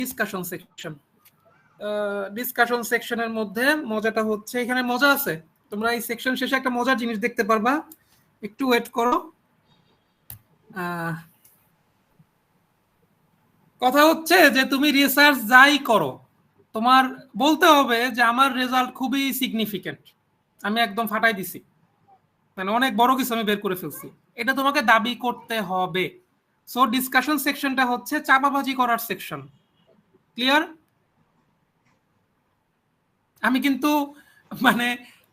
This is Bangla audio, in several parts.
Discussion section. ডিসকাশন সেকশনের মধ্যে মজাটা হচ্ছে, এখানে মজা আছে, তোমরা এই সেকশন শেষে একটা মজার জিনিস দেখতে পারবা, একটু ওয়েট করো। কথা হচ্ছে যে তুমি রিসার্চ যাই করো, তোমার বলতে হবে যে আমার রেজাল্ট খুবই সিগনিফিকেন্ট, আমি একদম ফাটাই দিছি, মানে অনেক বড় কিছু আমি বের করে ফেলছি, এটা তোমাকে দাবি করতে হবে। সো ডিসকাশন সেকশনটা হচ্ছে চাপাবাজি করার সেকশন। ক্লিয়ার? আমি কিন্তু মানে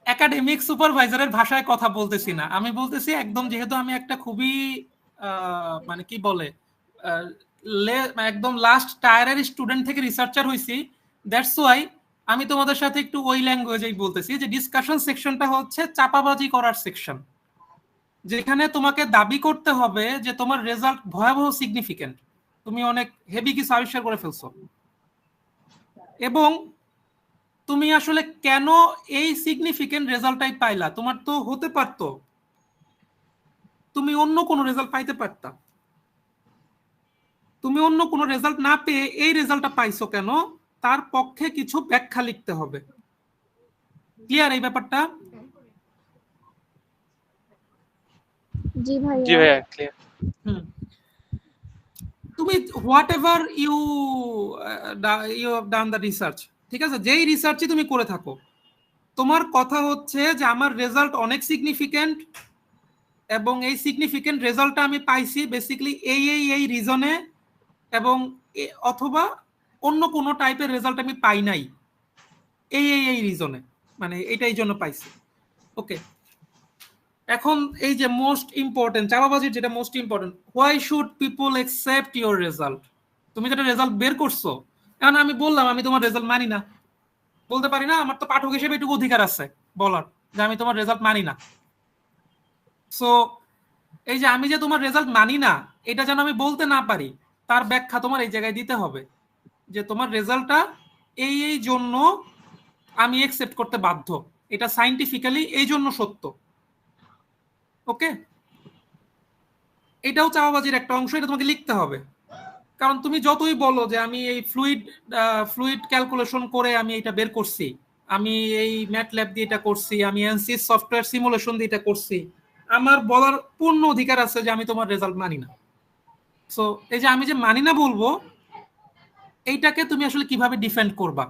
একাডেমিক সুপারভাইজারের ভাষায় কথা বলতেছি না, আমি বলতেছি একদম, যেহেতু আমি একটা খুবই মানে কি বলে একদম লাস্ট টায়ারের স্টুডেন্ট থেকে রিসার্চার হইছি, দ্যাটস ওয়াই আমি তোমাদের সাথে একটু ওই ল্যাঙ্গুয়েজেই বলতেছি যে ডিসকাশন সেকশনটা হচ্ছে চাপাবাজি করার সেকশন, যেখানে তোমাকে দাবি করতে হবে যে তোমার রেজাল্ট ভয়াবহ সিগনিফিকেন্ট, তুমি অনেক হেভি কিছু আবিষ্কার করে ফেলছো, এবং তুমি আসলে কেন এই সিগনিফিকেন্ট রেজাল্টটাই পাইলা। তোমার তো হতে পারতো তুমি অন্য কোনো রেজাল্ট পাইতে পারতা, তুমি অন্য কোনো রেজাল্ট না পেয়ে এই রেজাল্টটা পাইছো কেন, তার পক্ষে কিছু ব্যাখ্যা লিখতে হবে। ক্লিয়ার এই ব্যাপারটা? জি ভাইয়া ক্লিয়ার। তুমি whatever you have done the research, ঠিক আছে, যেই রিসার্চই তুমি করে থাকো, তোমার কথা হচ্ছে যে আমার রেজাল্ট অনেক সিগনিফিকেন্ট, এবং এই সিগনিফিকেন্ট রেজাল্টটা আমি পাইছি বেসিক্যালি এই রিজনে, এবং অথবা অন্য কোনো টাইপের রেজাল্ট আমি পাই নাই এই রিজনে, মানে এটাই জন্য পাইছি। ওকে, এখন এই যে মোস্ট ইম্পর্টেন্ট চাপাবাজির যেটা most important, why should people accept your result. তুমি যেটা রেজাল্ট বের করছো, এখন আমি বললাম আমি তোমার রেজাল্ট মানি না, বলতে পারি না, আমার তো পাঠক হিসেবে একটু অধিকার আছে বলার যে আমি তোমার রেজাল্ট মানি না। সো এই যে আমি যে তোমার রেজাল্ট মানি না, এটা যেন আমি বলতে না পারি, তার ব্যাখ্যা তোমার এই জায়গায় দিতে হবে, যে তোমার রেজাল্টটা এই জন্য আমি অ্যাকসেপ্ট করতে বাধ্য, এটা সায়েন্টিফিক্যালি এই জন্য সত্য। ওকে, এটাও চাপাবাজির একটা অংশ, এটা তোমাকে লিখতে হবে। কারণ তুমি যতই বলো যে আমি এই ফ্লুইড ক্যালকুলেশন করে আমি এটা বের করছি, আমি এই ম্যাটল্যাব দিয়ে এটা করছি, আমি এনসিএস সফটওয়্যার সিমুলেশন দিয়ে এটা করছি, আমার বলার পূর্ণ অধিকার আছে যে আমি তোমার রেজাল্ট মানি না। সো এই যে আমি যে মানি না বলবো, এইটাকে তুমি আসলে কিভাবে ডিফেন্ড করবা?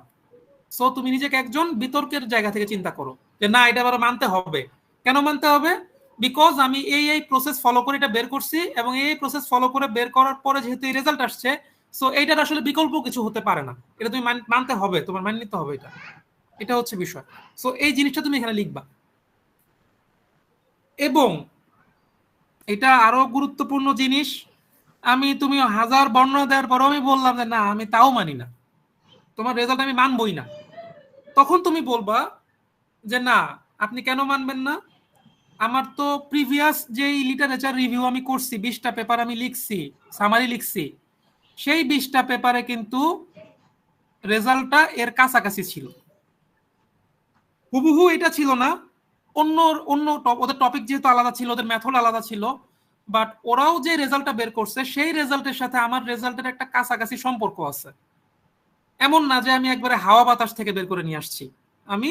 সো তুমি নিজেকে একজন বিতর্কের জায়গা থেকে চিন্তা করো যে না, এটা আবার মানতে হবে। কেন মানতে হবে? বিকজ আমি এই প্রসেস ফলো করে এটা বের করছি, এবং এই প্রসেস ফলো করে বের করার পরে যেহেতু এই রেজাল্ট আসছে, সো এইটার আসলে বিকল্প কিছু হতে পারে না, এটা তুমি মানতে হবে, তোমার মানিয়ে নিতে হবে, এটা হচ্ছে বিষয়। সো এই জিনিসটা তুমি এখানে লিখবা। এবং এটা আরো গুরুত্বপূর্ণ জিনিস, তুমি 1000 বর্ণনা দেওয়ার পরও আমি বললাম যে না আমি তাও মানি না, তোমার রেজাল্ট আমি মানবই না, তখন তুমি বলবা যে না আপনি কেন মানবেন না, আমার তো প্রিভিয়াস যেই লিটারেচার রিভিউ আমি করছি, 20টা পেপার আমি লিখছি, সামারি লিখছি, সেই 20টা পেপারে কিন্তু রেজাল্টটা এর কাছাকাছি ছিল, হুবহু এটা ছিল না, অন্য অন্য ওদের টপিক যেহেতু আলাদা ছিল, ওদের মেথড আলাদা ছিল, বাট ওরাও যে রেজাল্টটা বের করছে সেই রেজাল্টের সাথে আমার রেজাল্টের একটা কাছাকাছি সম্পর্ক আছে। এমন না যে আমি একবারে হাওয়া বাতাস থেকে বের করে নিয়ে আসছি, আমি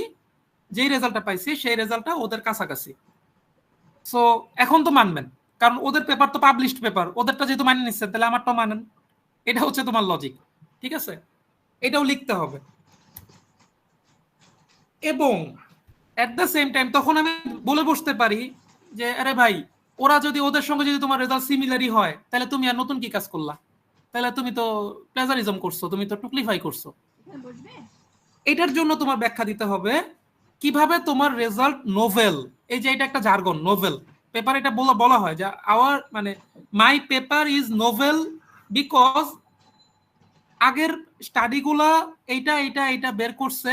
যেই রেজাল্টটা পাইছি সেই রেজাল্টটা ওদের কাছাকাছি। সো এখন তো মানবেন, কারণ ওদের পেপার তো পাবলিশড পেপার, ওদেরটা যেহেতু মানিয়ে নিচ্ছেন তাহলে আমারটাও মানেন, এটা হচ্ছে তোমার লজিক। ঠিক আছে, এটাও লিখতে হবে। এবং এট দ্য সেম টাইম তখন আমি বলে বসতে পারি যে আরে ভাই, ওরা যদি ওদের সঙ্গে যদি তোমার রেজাল্ট সিমিলারই হয়, তাহলে তুমি আর নতুন কি কাজ করলা, তাহলে তুমি তো প্লেজারিজম করছো, তুমি তো টুকলিফাই করছো। এটার জন্য তোমার ব্যাখ্যা দিতে হবে কিভাবে তোমার রেজাল্ট নোভেল, এই যে এটা একটা জার্গন, নোভেল পেপার, এটা বলা হয় যে আওয়ার মানে মাই পেপার ইজ নোভেল বিকজ আগের স্টাডিগুলা এইটা বের করছে,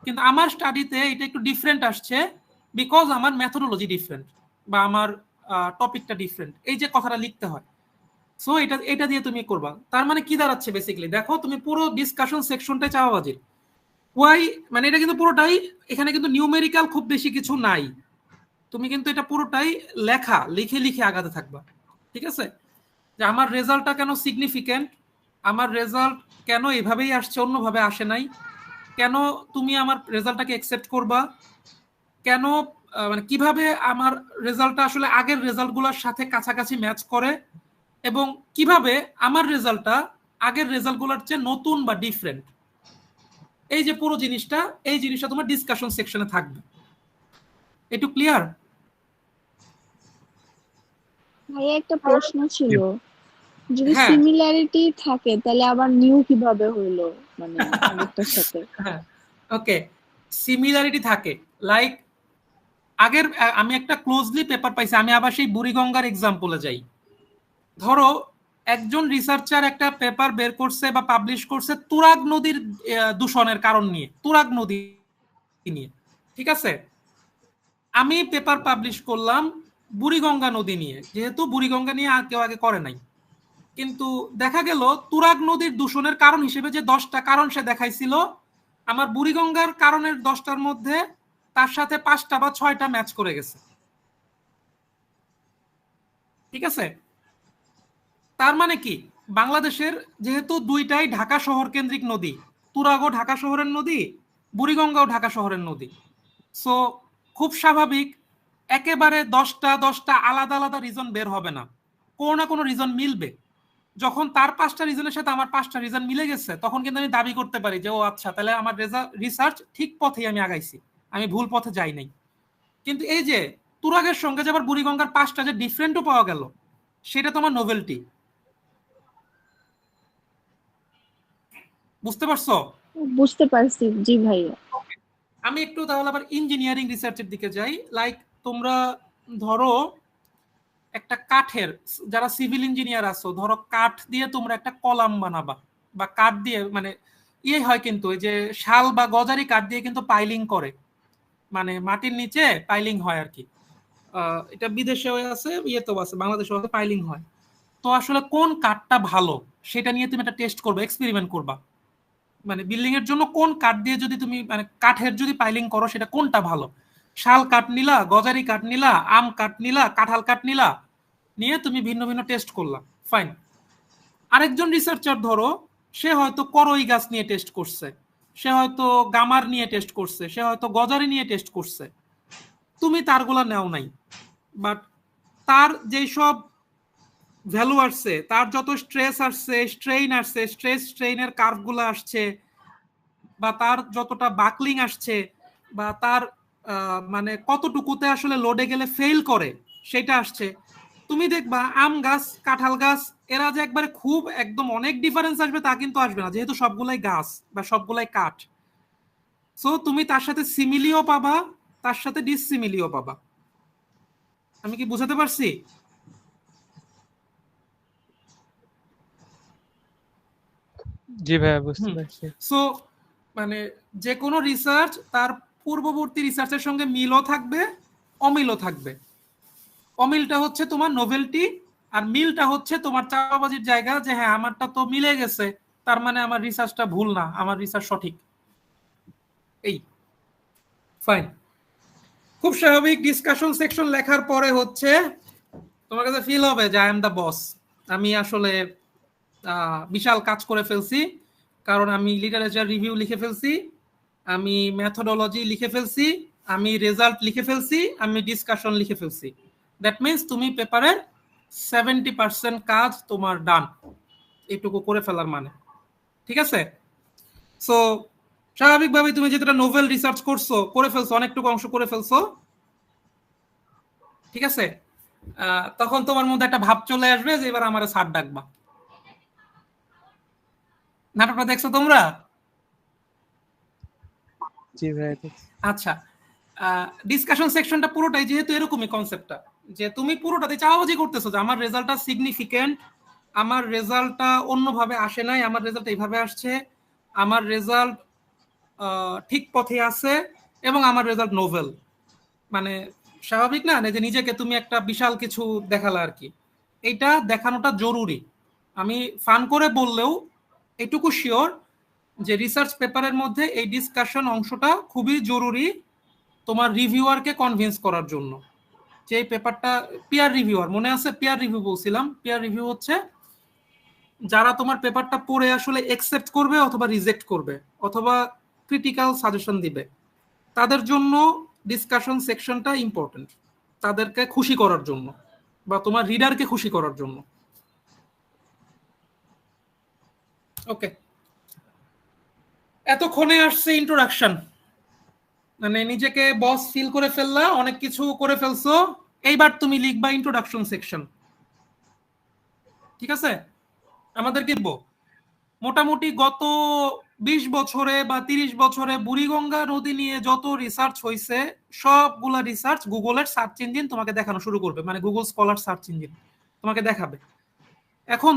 কিন্তু আমার স্টাডিতে এটা একটু ডিফারেন্ট আসছে বিকজ আমার মেথোডোলজি ডিফারেন্ট, বা আমার টপিকটা ডিফারেন্ট, এই যে কথাটা লিখতে হয়। সো এটা দিয়ে তুমি করবা। তার মানে কি দাঁড়াচ্ছে বেসিক্যালি, দেখো তুমি পুরো ডিসকাশন সেকশনটাই চাপাবাজির। ওয়াই মানে এটা কিন্তু পুরোটাই, এখানে কিন্তু নিউমেরিক্যাল খুব বেশি কিছু নাই, তুমি কিন্তু এটা পুরোটাই লিখে আগাতে থাকবা। ঠিক আছে, যে আমার রেজাল্টটা কেন সিগনিফিকেন্ট, আমার রেজাল্ট কেন এভাবেই আসছে, অন্যভাবে আসে নাই, কেন তুমি আমার রেজাল্টটাকে অ্যাকসেপ্ট করবা, কেন মানে কিভাবে আমার রেজাল্টটা আসলে আগের রেজাল্টগুলোর সাথে কাছাকাছি ম্যাচ করে, এবং কিভাবে আমার রেজাল্টটা আগের রেজাল্টগুলোর চেয়ে নতুন বা ডিফারেন্ট। এই যে পুরো জিনিসটা, এই জিনিসটা তোমার ডিসকাশন সেকশনে থাকবে। একটু ক্লিয়ার? ভাইয়া একটা প্রশ্ন ছিল, যদি হ্যাঁ সিমিলারিটি থাকে তাহলে আবার নিউ কিভাবে হইলো, মানে আগেরটার সাথে? হ্যাঁ, ওকে, সিমিলারিটি থাকে। লাইক আগের আমি একটা ক্লোজলি পেপার পাইছি, আমি আবার সেই বুড়িগঙ্গার এক্সাম্পলে যাই। ধরো একজন রিসার্চার একটা পেপার বের করছে বা পাবলিশ করছে তুরাগ নদীর দূষণের কারণ নিয়ে, তুরাগ নদী নিয়ে, ঠিক আছে। আমি পেপার পাবলিশ করলাম বুড়িগঙ্গা নদী নিয়ে, যেহেতু বুড়িগঙ্গা নিয়ে আর কেউ আগে করে নাই। কিন্তু দেখা গেল তুরাগ নদীর দূষণের কারণ হিসেবে যে 10টা কারণ সে দেখাইছিল, আমার বুড়িগঙ্গার কারণের 10টার মধ্যে তার সাথে 5টা বা 6টা ম্যাচ করে গেছে, ঠিক আছে। তার মানে কি, বাংলাদেশের যেহেতু দুইটাই ঢাকা শহর কেন্দ্রিক নদী, তুরাগও ঢাকা শহরের নদী, বুড়িগঙ্গাও ঢাকা শহরের নদী, সো খুব স্বাভাবিক একেবারে 10টা আলাদা আলাদা রিজন বের হবে না, কোনো না কোনো রিজন মিলবে। যখন তার 5টা রিজনের সাথে আমার 5টা রিজন মিলে গেছে, তখন কিন্তু আমি দাবি করতে পারি যে ও আচ্ছা, তাহলে আমার রিসার্চ ঠিক পথেই আমি আগাইছি, আমি ভুল পথে যাই নাই। কিন্তু এই যে তুরাগের সঙ্গে যে আবার বুড়িগঙ্গার 5টা যে ডিফারেন্টও পাওয়া গেল, সেটা তোমার নোভেলটি। বুঝতে পারছো? বুঝতে পারছি, জি ভাইয়া। আমি একটু তাহলে আবার ইঞ্জিনিয়ারিং রিসার্চের দিকে যাই। লাইক তোমরা ধরো একটা কাঠের, যারা সিভিল ইঞ্জিনিয়ার আছো, ধরো কাঠ দিয়ে তোমরা একটা কলাম বানাবা, বা কাঠ দিয়ে মানে ইয়ে হয় কিন্তু, ওই যে শাল বা গজারি কাঠ দিয়ে কিন্তু পাইলিং করে, মানে মাটির নিচে পাইলিং হয় আর কি। এটা বিদেশেও আছে, ইয়েতেও আছে, বাংলাদেশেও আছে, পাইলিং হয়। তো আসলে কোন কাঠটা ভালো সেটা নিয়ে তুমি একটা টেস্ট করবা, এক্সপেরিমেন্ট করবা। মানে বিল্ডিং এর জন্য কোন কাঠ দিয়ে যদি তুমি মানে কাঠের যদি পাইলিং করো, সেটা কোনটা ভালো, শাল কাঠ নিলা, গজারি কাঠ নিলা, আম কাঠ নিলা, কাঁঠাল কাঠ নিলা, নিয়ে তুমি ভিন্ন ভিন্ন টেস্ট করলা, ফাইন। আরেকজন রিসার্চার ধরো, সে হয়তো করই গাছ নিয়ে টেস্ট করছে, সে হয়তো গামার নিয়ে টেস্ট করছে, সে হয়তো গজারি নিয়ে টেস্ট করছে, তুমি তারগুলা নেও নাই। বাট তার যেই সব ভ্যালু আসছে, তার যত স্ট্রেস আসছে, স্ট্রেইন আসছে, স্ট্রেস স্ট্রেইনের কার্ভগুলো আসছে, বা তার যতটা বাকলিং আসছে, বা তার মানে কতটুকুতে আসলে লোডে গেলে ফেল করে, সেটা আসছে। তুমি দেখবা আম গাছ, কাঁঠাল গাছ, এরা যে একবারে খুব একদম অনেক ডিফারেন্স আসবে তা কিন্তু আসবে না, যেহেতু সবগুলাই গাছ বা সবগুলাই কাঠ। সো তুমি তার সাথে সিমিলিও পাবা, তার সাথে ডিসসিমিলিও পাবা। আমি কি বুঝাতে পারছি? জি ভাইয়া, বুঝতে হুম। পারছি। সো মানে যে কোনো রিসার্চ তার পূর্ববর্তী রিসার্চের সঙ্গে মিলও থাকবে, অমিলও থাকবে। অমিলটা হচ্ছে তোমার নোভেলটি, আর মিলটা হচ্ছে তোমার চাপাবাজির জায়গা, যে হ্যাঁ আমারটা তো মিলে গেছে, তার মানে আমার রিসার্চটা ভুল না, আমার রিসার্চ সঠিক। এই ফাইন, খুব স্বাভাবিক। ডিসকাশন সেকশন লেখার পরে হচ্ছে তোমার কাছে ফিল হবে যে আই এম দ্য বস, আমি আসলে বিশাল কাজ করে ফেলছি, কারণ আমি লিটারেচার রিভিউ লিখে ফেলছি, আমি মেথোডোলজি লিখে ফেলছি, আমি রেজাল্ট লিখে ফেলছি, আমি ডিসকাশন লিখে ফেলছি। দ্যাট মিনস তুমি পেপারের 70% কাজ তোমার ডান, এটুকু করে ফেলার মানে, ঠিক আছে। সো স্বাভাবিকভাবে তুমি যেটা নোভেল রিসার্চ করছো, করে ফেলছো, অনেকটুকু অংশ করে ফেলছো, ঠিক আছে। তখন তোমার মধ্যে একটা ভাব চলে আসবে যে এবার আমার স্যার ডাকবা। নাটকটা দেখছো তোমরা? জি ভাইয়া। আচ্ছা, ডিসকাশন সেকশনটা পুরোটাই যেহেতু এরকমই কনসেপ্টটা, যে তুমি পুরোটাতে চাওয়াবাজি করতেছো যে আমার রেজাল্টটা সিগনিফিকেন্ট, আমার রেজাল্টটা অন্যভাবে আসে নাই, আমার রেজাল্ট এইভাবে আসছে, আমার রেজাল্ট ঠিক পথে আছে, এবং আমার রেজাল্ট নোভেল। মানে স্বাভাবিক না যে নিজেকে তুমি একটা বিশাল কিছু দেখালা আর কি, এইটা দেখানোটা জরুরি। আমি ফান করে বললেও এটুকু শিওর যে রিসার্চ পেপারের মধ্যে এই ডিসকাশন অংশটা খুবই জরুরি, তোমার রিভিউয়ারকে কনভিন্স করার জন্য। যে এই পেপারটা পিয়ার রিভিউয়ার, মনে আছে পিয়ার রিভিউ বলছিলাম, পিয়ার রিভিউ হচ্ছে যারা তোমার পেপারটা পড়ে আসলে একসেপ্ট করবে অথবা রিজেক্ট করবে অথবা ক্রিটিক্যাল সাজেশন দিবে, তাদের জন্য ডিসকাশন সেকশনটা ইম্পর্টেন্ট, তাদেরকে খুশি করার জন্য বা তোমার রিডারকে খুশি করার জন্য। ওকে, এতক্ষণে আসছে ইন্ট্রোডাকশন, মানে নিজেকে বস ফিল করে ফেললা, অনেক কিছু করে ফেলছো, এইবার তুমি লিখবা ইন্ট্রোডাকশন সেকশন। ঠিক আছে, আমাদের কি মোটামুটি গত 20 বছরে বা 30 বছরে বুড়িগঙ্গা নদী নিয়ে যত রিসার্চ হয়েছে সবগুলা রিসার্চ গুগলের সার্চ ইঞ্জিন তোমাকে দেখানো শুরু করবে, মানে গুগল স্কলার সার্চ ইঞ্জিন তোমাকে দেখাবে। এখন